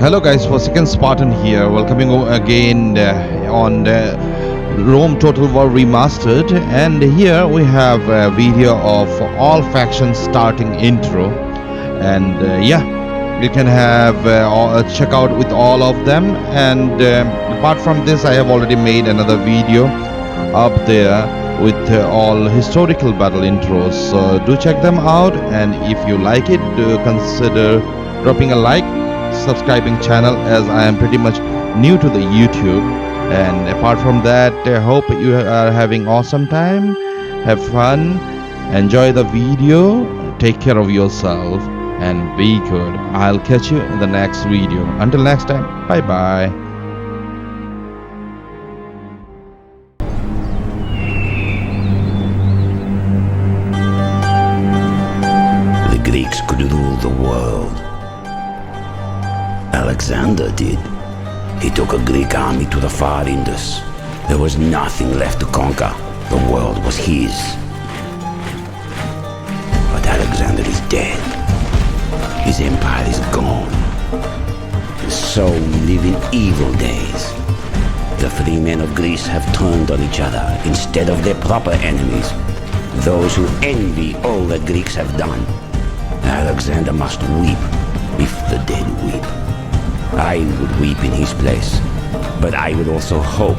Hello guys, for second Spartan here, welcoming you again on Rome Total War Remastered, and here we have a video of all factions starting intro, and you can have check out with all of them. And apart from this, I have already made another video up there with all historical battle intros, so do check them out, and if you like it, do consider dropping a like, subscribing channel, as I am pretty much new to the YouTube. And apart from that, I hope you are having awesome time, have fun, enjoy the video, take care of yourself, and be good. I'll catch you in the next video. Until next time, bye bye. The Greeks could rule the world. Alexander did. He took a Greek army to the far Indus. There was nothing left to conquer. The world was his. But Alexander is dead. His empire is gone. So we live in evil days. The free men of Greece have turned on each other instead of their proper enemies, those who envy all the Greeks have done. Alexander must weep if the dead weep. I would weep in his place, but I would also hope.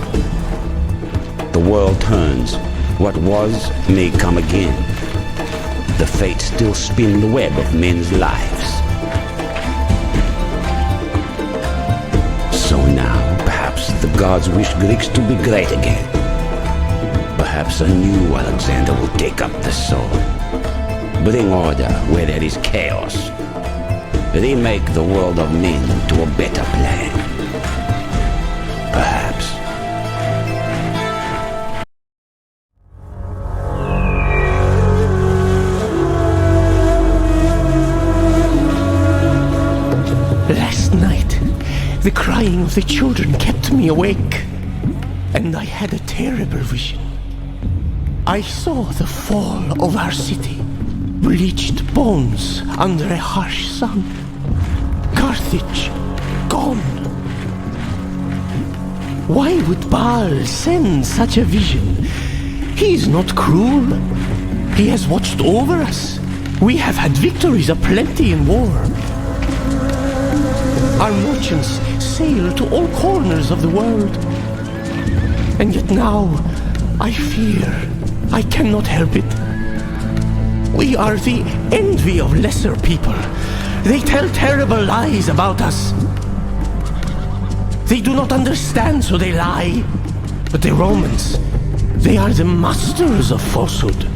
The world turns. What was may come again. The fates still spin the web of men's lives. So now, perhaps the gods wish Greeks to be great again. Perhaps a new Alexander will take up the sword. Bring order where there is chaos. Remake the world of men to a better plan. Perhaps. Last night, the crying of the children kept me awake, and I had a terrible vision. I saw the fall of our city, bleached bones under a harsh sun. Carthage, gone. Why would Baal send such a vision? He is not cruel. He has watched over us. We have had victories aplenty in war. Our merchants sail to all corners of the world. And yet now, I fear I cannot help it. We are the envy of lesser people. They tell terrible lies about us. They do not understand, so they lie. But the Romans, they are the masters of falsehood.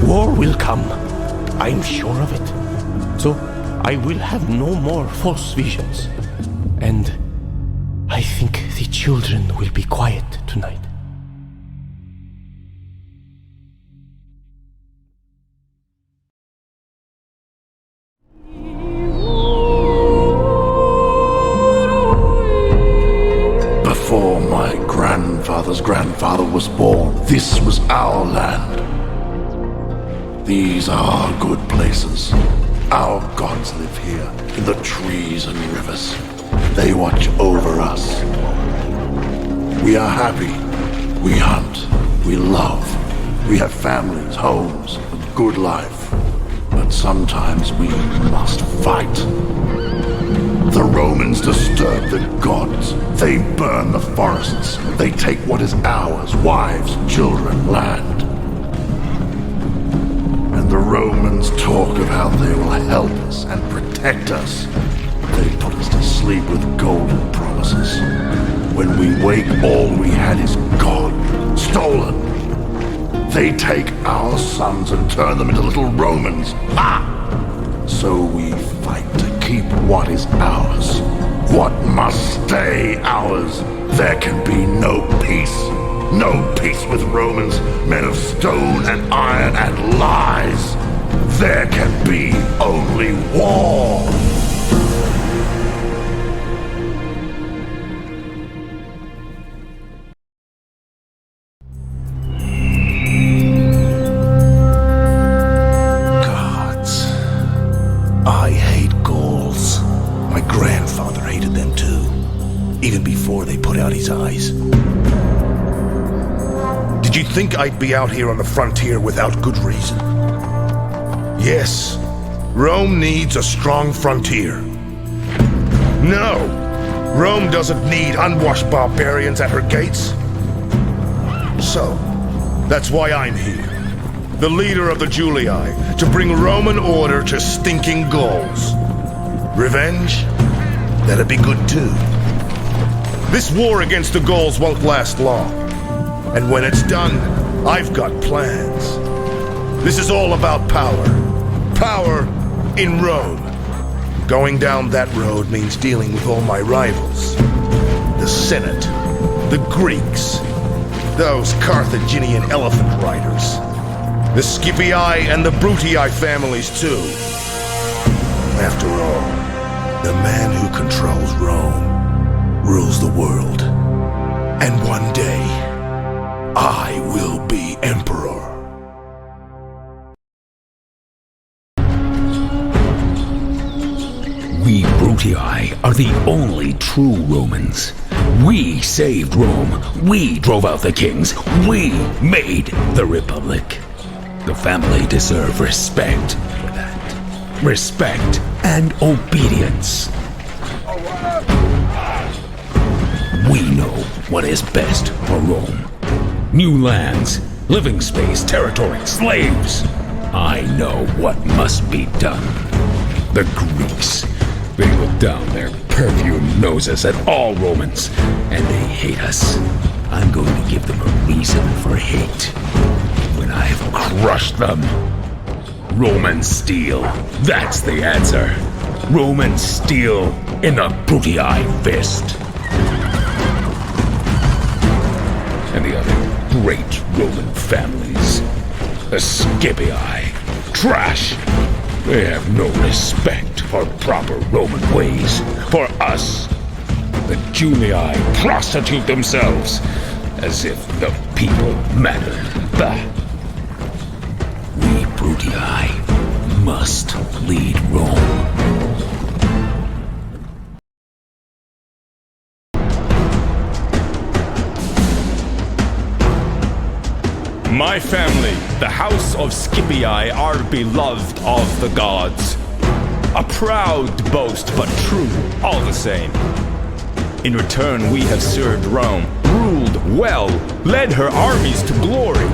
War will come. I'm sure of it. So I will have no more false visions. And I think the children will be quiet tonight. Before my grandfather's grandfather was born, this was our land. These are good places. Our gods live here, in the trees and rivers. They watch over us. We are happy. We hunt. We love. We have families, homes, a good life. But sometimes we must fight. The Romans disturb the gods. They burn the forests. They take what is ours, wives, children, land. And the Romans talk of how they will help us and protect us. They put us to sleep with golden promises. When we wake, all we had is gone, stolen. They take our sons and turn them into little Romans. Ha! So we fight to keep what is ours. What must stay ours. There can be no peace. No peace with Romans, men of stone and iron and lies. There can be only war. Gods. I hate Gauls. My grandfather hated them too, even before they put out his eyes. Did you think I'd be out here on the frontier without good reason? Yes, Rome needs a strong frontier. No, Rome doesn't need unwashed barbarians at her gates. So, that's why I'm here, the leader of the Julii, to bring Roman order to stinking Gauls. Revenge? That'd be good too. This war against the Gauls won't last long. And when it's done, I've got plans. This is all about power. Power in Rome. Going down that road means dealing with all my rivals. The Senate, the Greeks, those Carthaginian elephant riders, the Scipii and the Brutii families too. After all, the man who controls Rome rules the world. And one day, I will be emperor. We Brutii are the only true Romans. We saved Rome. We drove out the kings. We made the Republic. The family deserve respect for that. Respect and obedience. We know what is best for Rome. New lands, living space, territory, slaves. I know what must be done. The Greeks, they look down their perfumed noses at all Romans, and they hate us. I'm going to give them a reason for hate. When I've crushed them. Roman steel, that's the answer. Roman steel in the Brutii fist. And the other great Roman families. The Scipii, trash. They have no respect for proper Roman ways. For us, the Julii prostitute themselves as if the people mattered. Bah. We Brutii must lead Rome. My family, the house of Scipii, are beloved of the gods. A proud boast, but true, all the same. In return, we have served Rome, ruled well, led her armies to glory.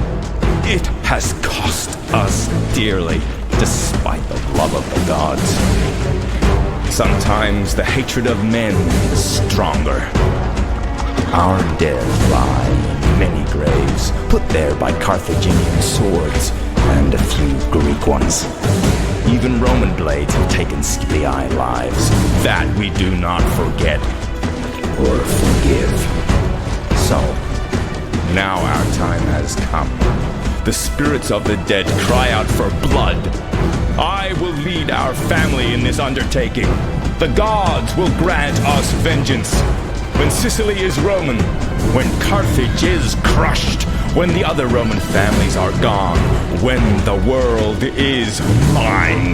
It has cost us dearly, despite the love of the gods. Sometimes the hatred of men is stronger. Our dead lie in many graves, put there by Carthaginian swords, and a few Greek ones. Even Roman blades have taken Scipii lives. That we do not forget or forgive. So, now our time has come. The spirits of the dead cry out for blood. I will lead our family in this undertaking. The gods will grant us vengeance. When Sicily is Roman, when Carthage is crushed, when the other Roman families are gone, when the world is mine,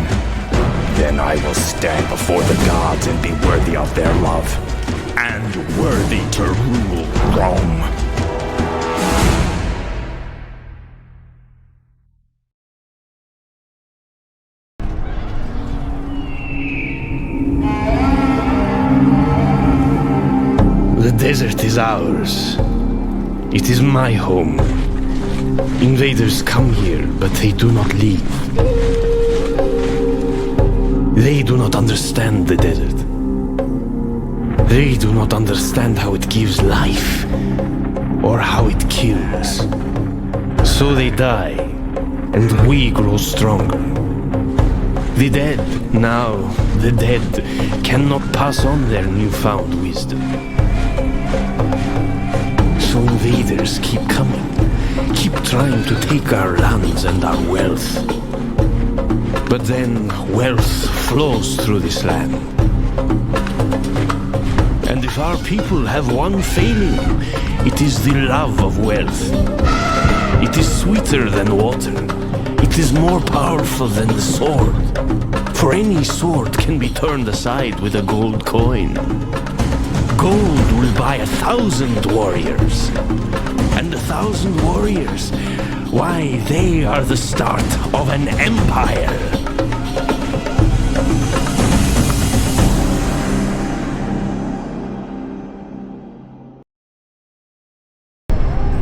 then I will stand before the gods and be worthy of their love, and worthy to rule Rome. The desert is ours. It is my home. Invaders come here, but they do not leave. They do not understand the desert. They do not understand how it gives life, or how it kills. So they die, and we grow stronger. The dead, now, the dead cannot pass on their newfound wisdom. So invaders keep coming, keep trying to take our lands and our wealth. But then wealth flows through this land. And if our people have one failing, it is the love of wealth. It is sweeter than water. It is more powerful than the sword. For any sword can be turned aside with a gold coin. Gold will buy 1,000 warriors. And 1,000 warriors, why, they are the start of an empire.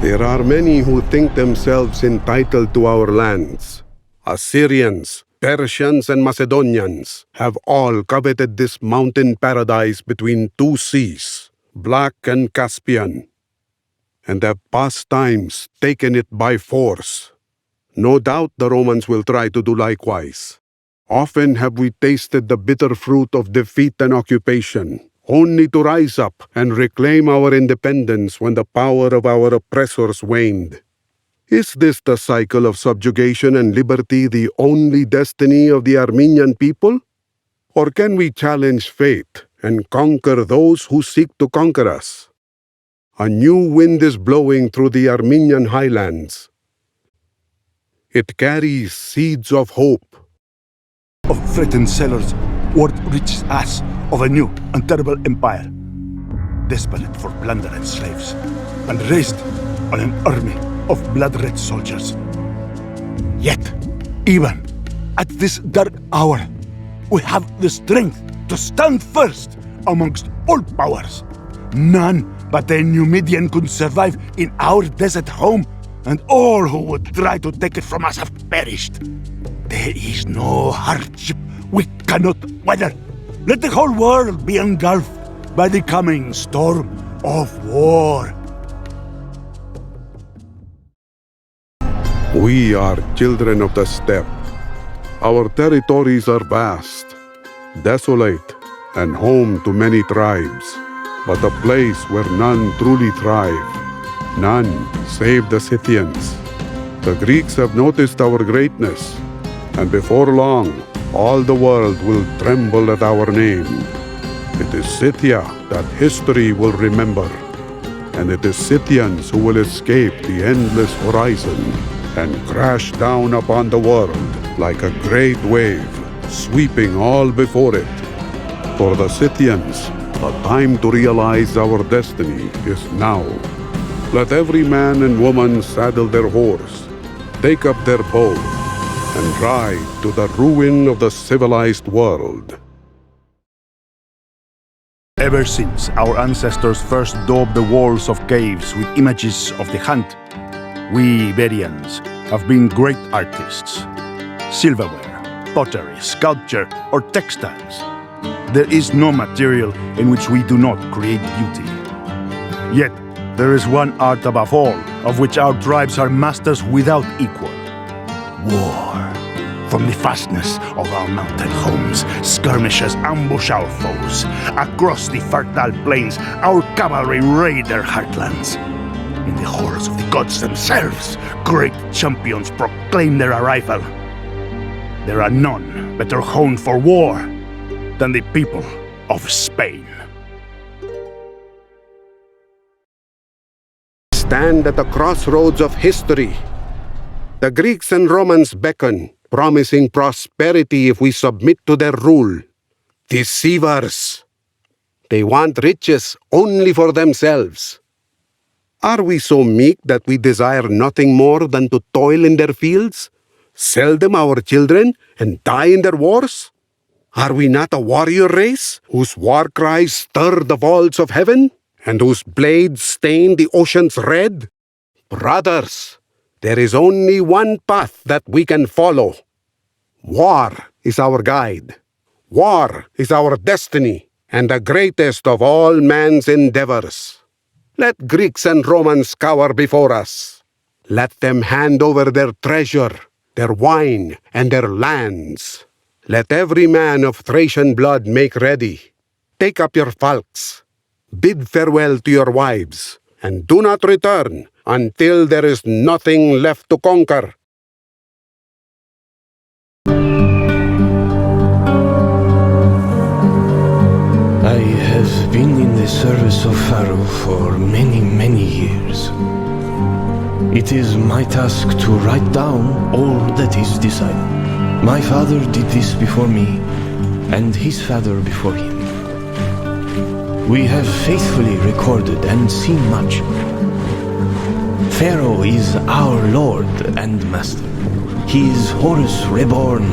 There are many who think themselves entitled to our lands. Assyrians, Persians, and Macedonians have all coveted this mountain paradise between two seas, Black and Caspian, and have past times taken it by force. No doubt the Romans will try to do likewise. Often have we tasted the bitter fruit of defeat and occupation, only to rise up and reclaim our independence when the power of our oppressors waned. Is this the cycle of subjugation and liberty the only destiny of the Armenian people? Or can we challenge fate and conquer those who seek to conquer us? A new wind is blowing through the Armenian highlands. It carries seeds of hope. Of threatened sailors, word reaches us of a new and terrible empire, desperate for plunder and slaves, and raised on an army of blood-red soldiers. Yet, even at this dark hour, we have the strength to stand first amongst all powers. None but a Numidian could survive in our desert home, and all who would try to take it from us have perished. There is no hardship we cannot weather. Let the whole world be engulfed by the coming storm of war. We are children of the steppe. Our territories are vast, desolate, and home to many tribes, but a place where none truly thrive, none save the Scythians. The Greeks have noticed our greatness, and before long, all the world will tremble at our name. It is Scythia that history will remember, and it is Scythians who will escape the endless horizon and crash down upon the world like a great wave, sweeping all before it. For the Scythians, the time to realize our destiny is now. Let every man and woman saddle their horse, take up their bow, and ride to the ruin of the civilized world. Ever since our ancestors first daubed the walls of caves with images of the hunt, we Iberians have been great artists. Silverware, pottery, sculpture, or textiles. There is no material in which we do not create beauty. Yet, there is one art above all, of which our tribes are masters without equal. War. From the fastness of our mountain homes, skirmishers ambush our foes. Across the fertile plains, our cavalry raid their heartlands. In the halls of the gods themselves, great champions proclaim their arrival. There are none better honed for war than the people of Spain. Stand at the crossroads of history. The Greeks and Romans beckon, promising prosperity if we submit to their rule. Deceivers! They want riches only for themselves. Are we so meek that we desire nothing more than to toil in their fields, sell them our children, and die in their wars? Are we not a warrior race, whose war cries stir the vaults of heaven, and whose blades stain the oceans red? Brothers, there is only one path that we can follow. War is our guide. War is our destiny, and the greatest of all man's endeavors. Let Greeks and Romans cower before us. Let them hand over their treasure, their wine, and their lands. Let every man of Thracian blood make ready. Take up your falcons. Bid farewell to your wives, and do not return until there is nothing left to conquer. I have been in the service of Pharaoh for many, many years. It is my task to write down all that is decided. My father did this before me, and his father before him. We have faithfully recorded and seen much. Pharaoh is our lord and master. He is Horus reborn,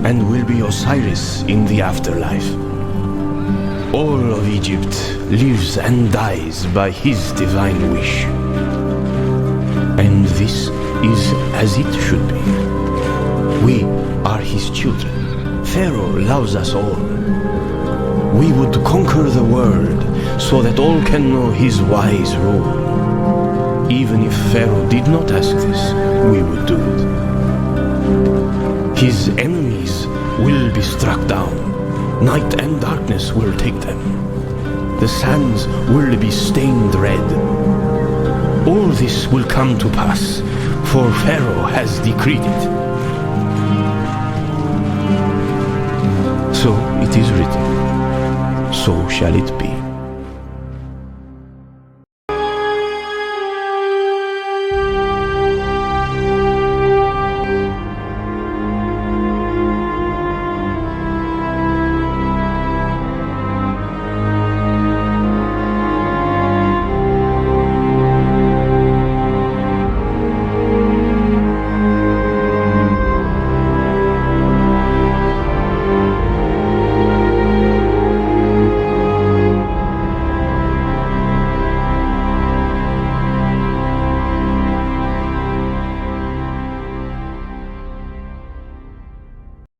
and will be Osiris in the afterlife. All of Egypt lives and dies by his divine wish. And this is as it should be. We are his children. Pharaoh loves us all. We would conquer the world so that all can know his wise rule. Even if Pharaoh did not ask this, we would do it. His enemies will be struck down. Night and darkness will take them. The sands will be stained red. All this will come to pass, for Pharaoh has decreed it. So it is written, so shall it be.